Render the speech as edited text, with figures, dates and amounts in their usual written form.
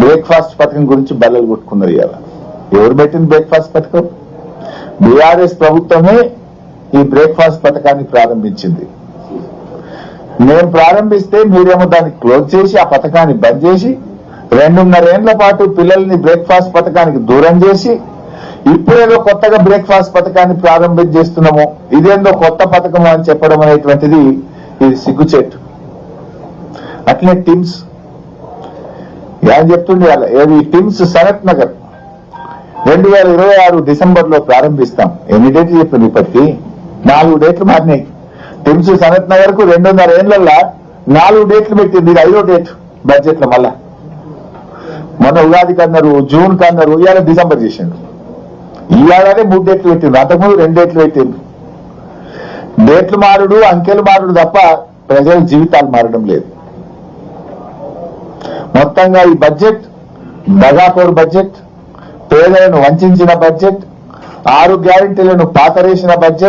Breakfast పథకం గురించి బల్లలు కొట్టుకున్నారు. ఇవాళ ఎవరు పెట్టింది బ్రేక్ఫాస్ట్ పథకం? బీఆర్ఎస్ ప్రభుత్వమే ఈ బ్రేక్ఫాస్ట్ పథకాన్ని ప్రారంభించింది. నేను ప్రారంభిస్తే మీరేమో దాన్ని క్లోజ్ చేసి ఆ పథకాన్ని బంద్ చేసి 2.5 ఏళ్ల పాటు పిల్లల్ని బ్రేక్ఫాస్ట్ పథకానికి దూరం చేసి ఇప్పుడేదో కొత్తగా బ్రేక్ఫాస్ట్ పథకాన్ని ప్రారంభం చేస్తున్నాము, ఇదేందో కొత్త పథకం అని చెప్పడం అనేటువంటిది ఇది సిగ్గుచేటు. అట్లే టిమ్స్ ఏం చెప్తుండే ఏది టిమ్స్ సనత్ నగర్ 2026 డిసెంబర్లో ప్రారంభిస్తాం. ఎన్ని డేట్లు చెప్పింది? ఇప్పటికి 4 డేట్లు మారినాయి. టిమ్స్ సనత్ నగర్ కు 2.5 ఏళ్లలో 4 డేట్లు పెట్టింది. ఇది 5వ డేట్ బడ్జెట్ లో. మళ్ళా మొన్న ఉగాదికి అన్నారు, జూన్ కి అన్నారు, ఇవాళ డిసెంబర్ చేసిండు. ఈ ఏడాది 3 డేట్లు పెట్టిండు, అంతకుముందు 2 డేట్లు పెట్టిండు. డేట్లు మారుడు, అంకెలు మారుడు తప్ప ప్రజల జీవితాలు మారడం లేదు. మొత్తంగా ఈ బడ్జెట్ దగాకోరు బడ్జెట్, పేదలను వంచిన బడ్జెట్, 6 గ్యారెంటీలను పాతరేసిన బడ్జెట్,